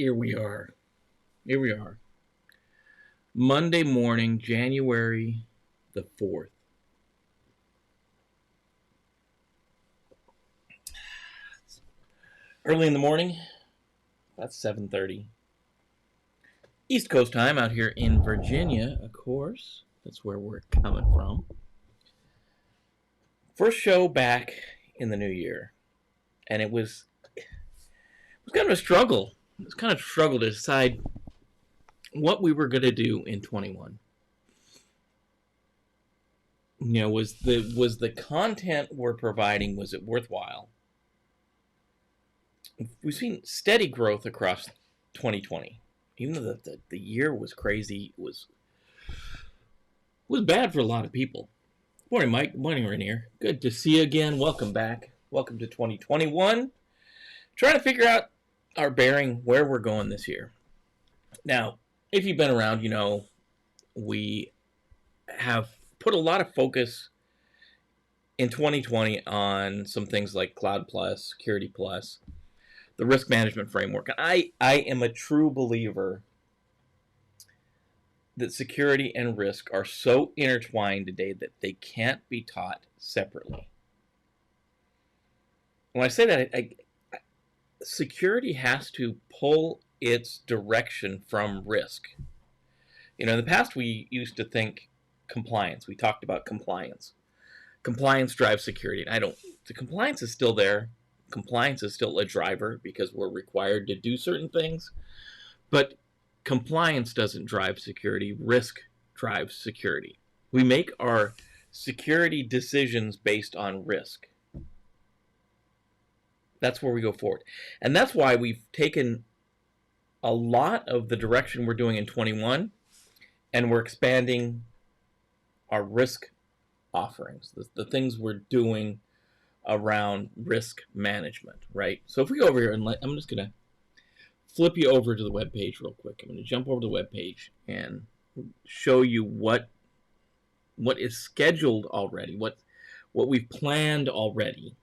Here we are. Here we are. Monday morning, January the 4th. Early in the morning, about 7:30. East Coast time out here in Virginia, of course. That's where we're coming from. First show back in the new year. And it was kind of a struggle. It was kind of a struggle to decide what we were going to do in 21. You know, was the content we're providing, was it worthwhile? We've seen steady growth across 2020. Even though the year was crazy, it was bad for a lot of people. Morning, Mike. Morning, Rainier. Good to see you again. Welcome back. Welcome to 2021. Trying to figure out our bearing, where we're going this year. Now, if you've been around, you know we have put a lot of focus in 2020 on some things like Cloud Plus, Security Plus, the risk management framework. I am a true believer that security and risk are so intertwined today that they can't be taught separately. When I say that, security has to pull its direction from risk. You know, in the past we used to think compliance. We talked about compliance. Compliance drives security. The compliance is still there. Compliance is still a driver because we're required to do certain things. But compliance doesn't drive security. Risk drives security. We make our security decisions based on risk. That's where we go forward. And that's why we've taken a lot of the direction we're doing in 21 and we're expanding our risk offerings, the things we're doing around risk management, right? So if we go over here and I'm just going to flip you over to the web page real quick. I'm going to jump over to the web page and show you what is scheduled already, what we've planned already.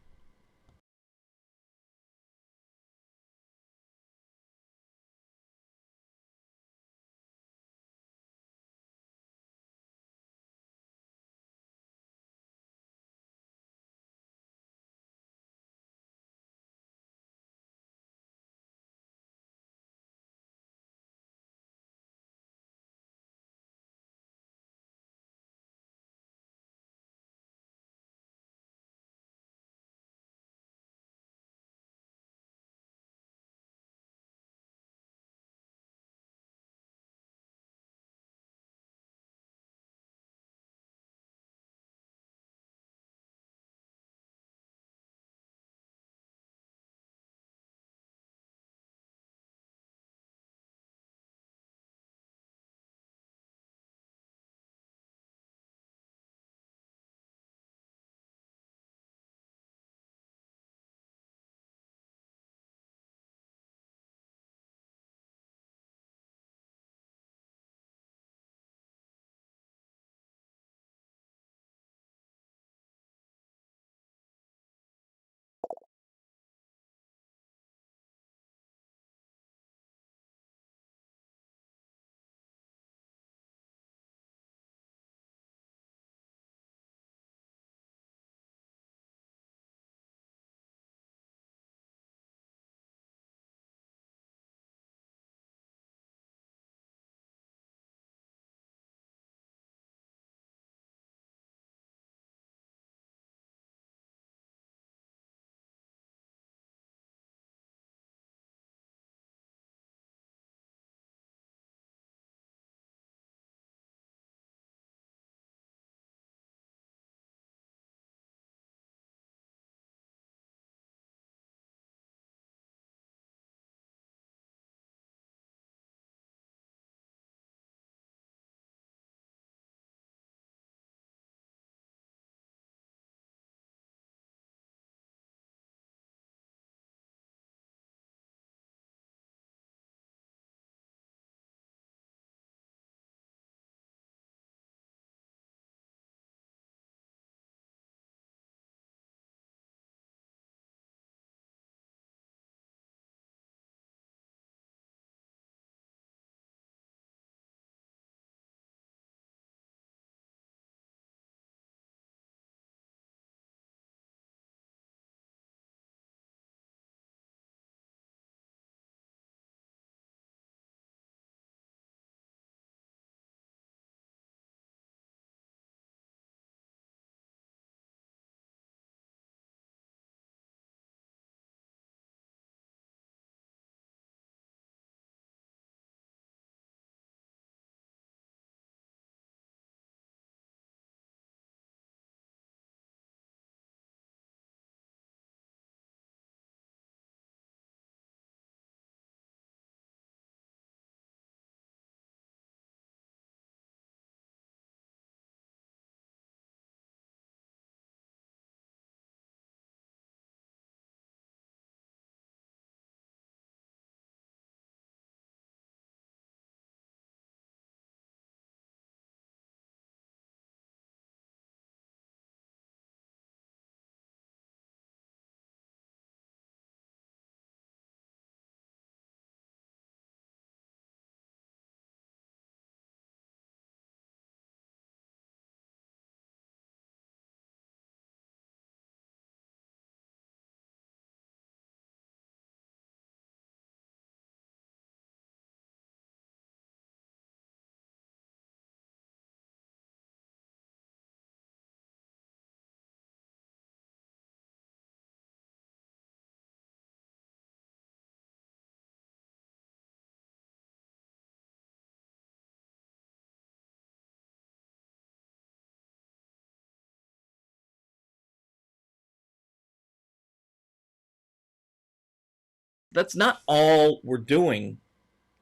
that's not all we're doing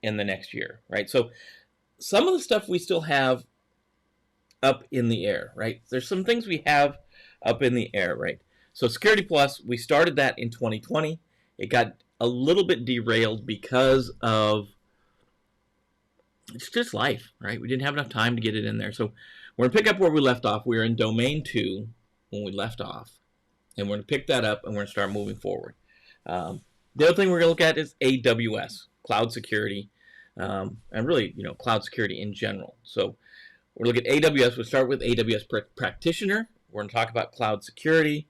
in the next year, right? So some of the stuff we still have up in the air, right? There's some things we have up in the air, right? So Security Plus, we started that in 2020. It got a little bit derailed because of it's just life, right? We didn't have enough time to get it in there. So we're going to pick up where we left off. We were in domain 2 when we left off. And we're going to pick that up and we're going to start moving forward. The other thing we're going to look at is AWS, cloud security, and really, cloud security in general. So we're looking at AWS. We'll start with AWS practitioner. We're going to talk about cloud security,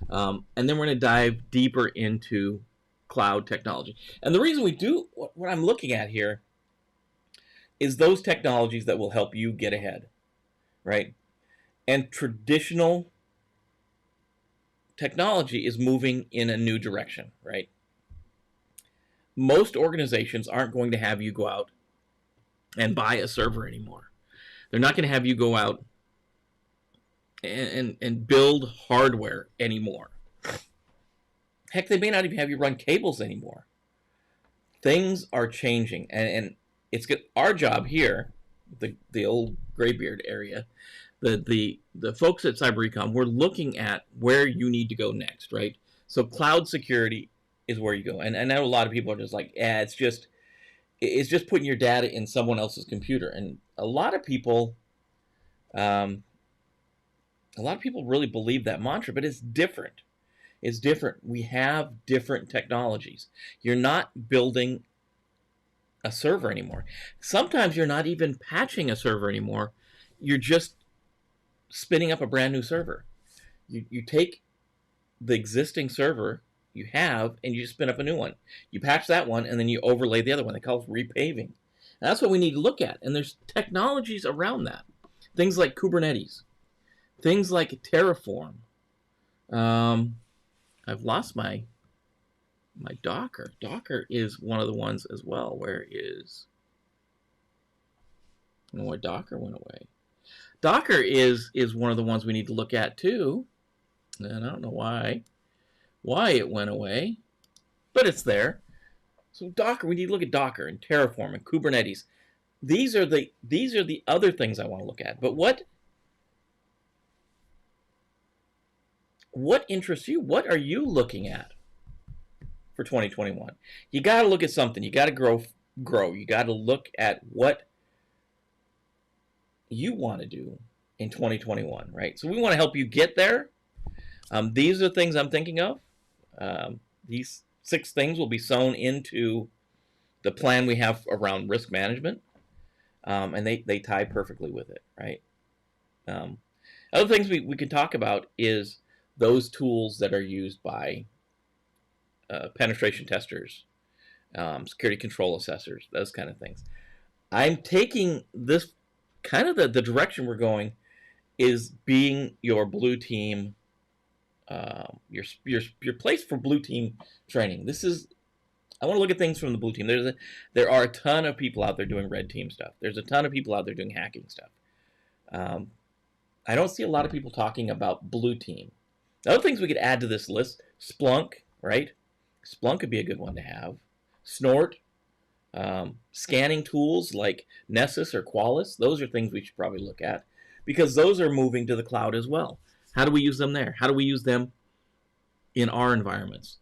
and then we're going to dive deeper into cloud technology. And the reason we do what I'm looking at here is those technologies that will help you get ahead, right? And traditional technology is moving in a new direction, right? Most organizations aren't going to have you go out and buy a server anymore. They're not going to have you go out and build hardware anymore. Heck, they may not even have you run cables anymore. Things are changing, and it's our job here, the old graybeard area, the folks at Cyber-Recon, we're looking at where you need to go next, right? So cloud security is where you go, and I know a lot of people are just like, it's just putting your data in someone else's computer, and a lot of people really believe that mantra, but it's different. It's different. We have different technologies. You're not building a server anymore. Sometimes you're not even patching a server anymore. You're just spinning up a brand new server. You take the existing server you have and you just spin up a new one. You patch that one and then you overlay the other one. They call it repaving. And that's what we need to look at. And there's technologies around that. Things like Kubernetes. Things like Terraform. I've lost my Docker. Docker is one of the ones as well. Where is... I don't know why Docker went away. Docker is one of the ones we need to look at too. And I don't know why it went away, but it's there. So Docker, we need to look at Docker and Terraform and Kubernetes. These are the other things I want to look at. But what interests you? What are you looking at for 2021? You got to look at something. You got to grow. You got to look at what you want to do in 2021, right? So we want to help you get there. These are things I'm thinking of. These 6 things will be sewn into the plan we have around risk management, and they tie perfectly with it, right? Other things we can talk about is those tools that are used by penetration testers, security control assessors, those kind of things. I'm taking this kind of the direction we're going is being your blue team, your place for blue team training. I want to look at things from the blue team. There are a ton of people out there doing red team stuff. There's a ton of people out there doing hacking stuff. I don't see a lot of people talking about blue team. The other things we could add to this list, Splunk, right? Splunk could be a good one to have. Snort, scanning tools like Nessus or Qualys, those are things we should probably look at because those are moving to the cloud as well. How do we use them there? How do we use them in our environments?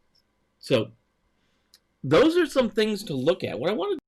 So those are some things to look at. What I want to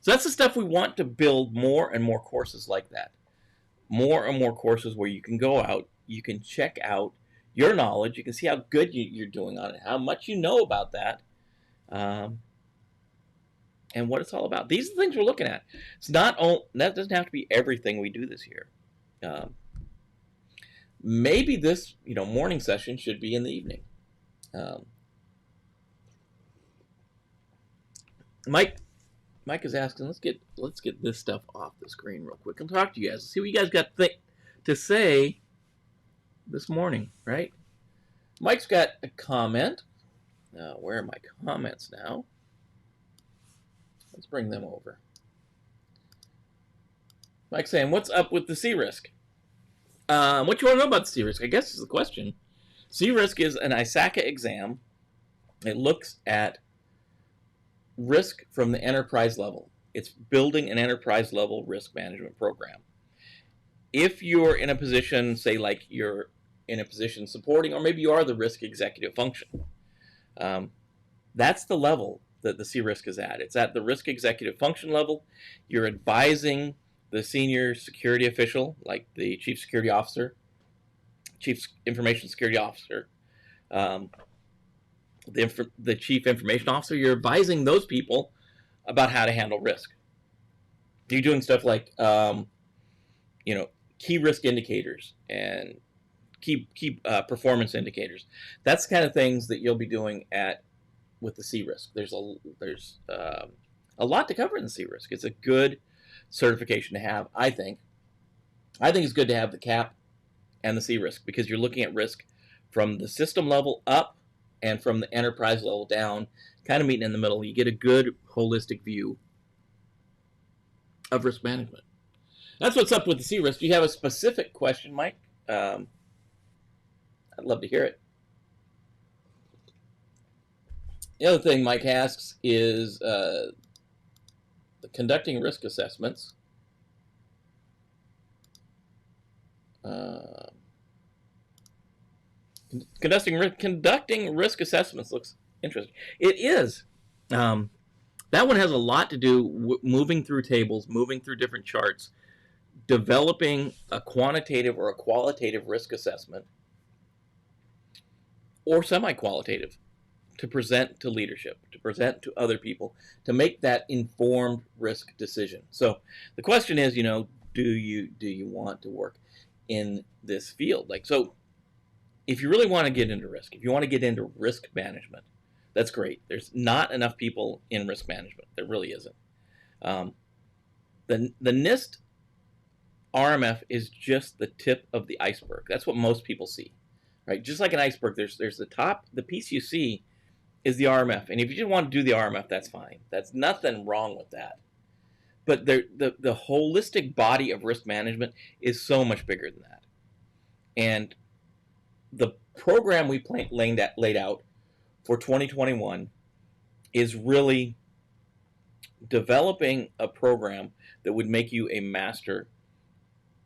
So that's the stuff we want to build more and more courses like that. More and more courses where you can go out, you can check out your knowledge, you can see how good you're doing on it, how much you know about that, and what it's all about. These are the things we're looking at. It's not all, that doesn't have to be everything we do this year. Maybe this morning session should be in the evening. Mike is asking, let's get this stuff off the screen real quick and talk to you guys. See what you guys got to say this morning, right? Mike's got a comment. Where are my comments now? Let's bring them over. Mike's saying, what's up with the C-Risk? What you want to know about the C-Risk, I guess is the question. C-Risk is an ISACA exam. It looks at risk from the enterprise level. It's building an enterprise level risk management program. If you're in a position, say like you're in a position supporting, or maybe you are the risk executive function, that's the level that the C-Risk is at. It's at the risk executive function level. You're advising the senior security official, like the chief security officer, chief information security officer, the chief information officer. You're advising those people about how to handle risk. You're doing stuff like key risk indicators and key performance indicators. That's the kind of things that you'll be doing with the C-Risk. There's a lot to cover in the C-Risk. It's a good certification to have, I think. I think it's good to have the CAP and the C-Risk because you're looking at risk from the system level up and from the enterprise level down, kind of meeting in the middle. You get a good holistic view of risk management. That's what's up with the C-Risk. Do you have a specific question, Mike? I'd love to hear it. The other thing Mike asks is conducting risk assessments. Conducting risk assessments looks interesting. It is. That one has a lot to do moving through tables, moving through different charts, developing a quantitative or a qualitative risk assessment, or semi-qualitative, to present to leadership, to present to other people, to make that informed risk decision. So the question is, do you want to work in this field? So if you really want to get into risk, if you want to get into risk management, that's great. There's not enough people in risk management. There really isn't. The NIST RMF is just the tip of the iceberg. That's what most people see, right? Just like an iceberg, there's the top, the piece you see is the RMF. And if you just want to do the RMF, that's fine. That's nothing wrong with that. But the holistic body of risk management is so much bigger than that. And the program we laid out for 2021 is really developing a program that would make you a master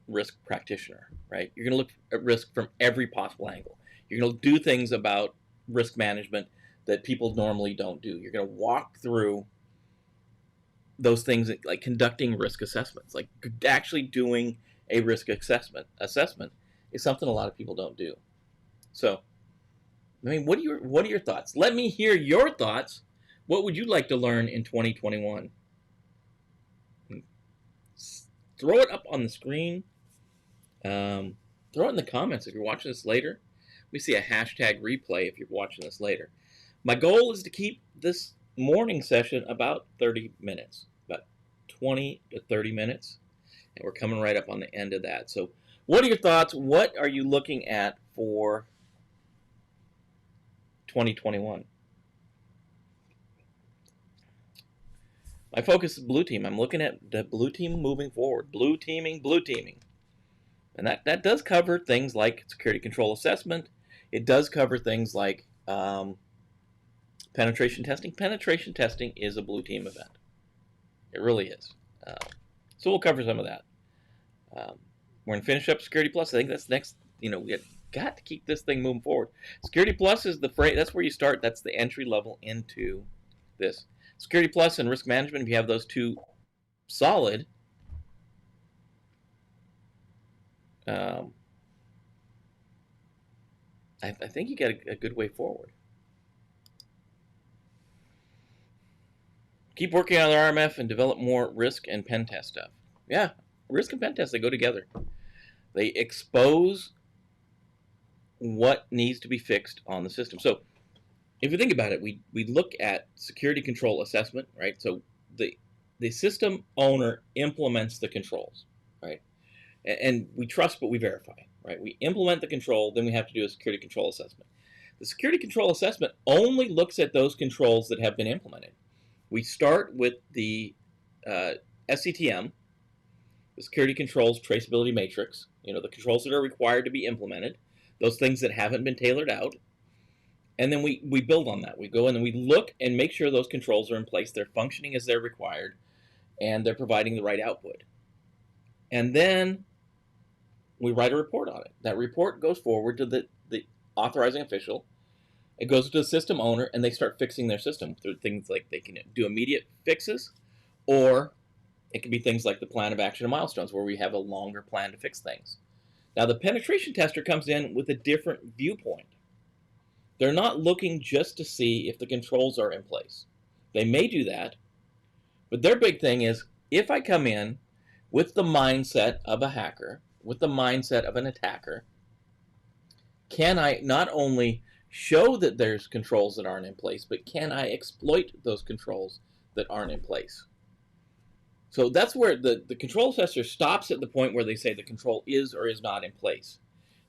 risk practitioner, right? You're going to look at risk from every possible angle. You're going to do things about risk management that people normally don't do. You're going to walk through those things like conducting risk assessments, like actually doing a risk assessment is something a lot of people don't do. So, I mean, what are your thoughts? Let me hear your thoughts. What would you like to learn in 2021? Throw it up on the screen. Throw it in the comments if you're watching this later. We see a hashtag replay if you're watching this later. My goal is to keep this morning session about 30 minutes, about 20 to 30 minutes. And we're coming right up on the end of that. So what are your thoughts? What are you looking at for 2021? My focus is blue team. I'm looking at the blue team moving forward. Blue teaming. And that does cover things like security control assessment. It does cover things like penetration testing. Penetration testing is a blue team event. It really is. So we'll cover some of that. We're going to finish up Security Plus. I think that's next. We got to keep this thing moving forward. Security Plus is that's where you start. That's the entry level into this. Security Plus and risk management, if you have those two solid, I think you get a good way forward. Keep working on the RMF and develop more risk and pen test stuff. Yeah, risk and pen test, they go together. They expose what needs to be fixed on the system. So if you think about it, we look at security control assessment, right? So the system owner implements the controls, right? And we trust but we verify, right? We implement the control, then we have to do a security control assessment. The security control assessment only looks at those controls that have been implemented. We start with the SCTM, the Security Controls Traceability Matrix, the controls that are required to be implemented, those things that haven't been tailored out, and then we build on that. We go in and we look and make sure those controls are in place, they're functioning as they're required, and they're providing the right output. And then we write a report on it. That report goes forward to the authorizing official. It goes to the system owner, and they start fixing their system through things like they can do immediate fixes, or it can be things like the plan of action and milestones, where we have a longer plan to fix things. Now, the penetration tester comes in with a different viewpoint. They're not looking just to see if the controls are in place. They may do that, but their big thing is, if I come in with the mindset of a hacker, with the mindset of an attacker, can I not only show that there's controls that aren't in place, but can I exploit those controls that aren't in place? So that's where the control tester stops at the point where they say the control is or is not in place.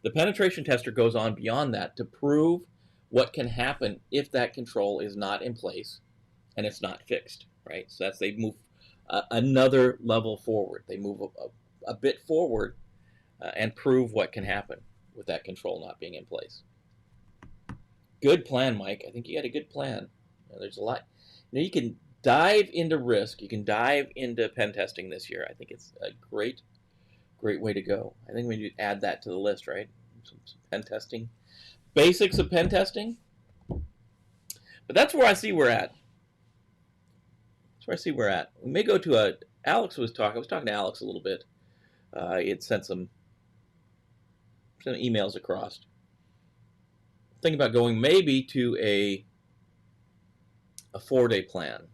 The penetration tester goes on beyond that to prove what can happen if that control is not in place and it's not fixed, right? So that's, they move another level forward. They move a bit forward and prove what can happen with that control not being in place. Good plan, Mike. I think you got a good plan. There's a lot. You can dive into risk. You can dive into pen testing this year. I think it's a great way to go. I think we need to add that to the list, right? Some pen testing. Basics of pen testing. But that's where I see we're at. That's where I see we're at. We may go to I was talking to Alex a little bit. He had sent some emails across. Think about going maybe to a 4-day plan,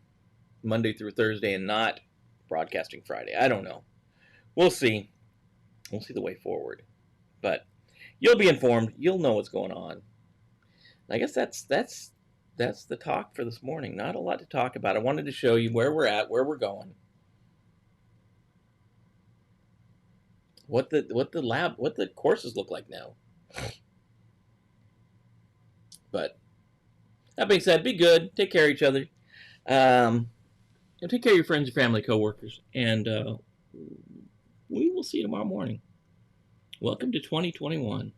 Monday through Thursday, and not broadcasting Friday. I don't know. We'll see. We'll see the way forward. But you'll be informed. You'll know what's going on. I guess that's the talk for this morning. Not a lot to talk about. I wanted to show you where we're at, where we're going, what the courses look like now. But that being said, be good. Take care of each other. And take care of your friends, your family, coworkers. And we will see you tomorrow morning. Welcome to 2021.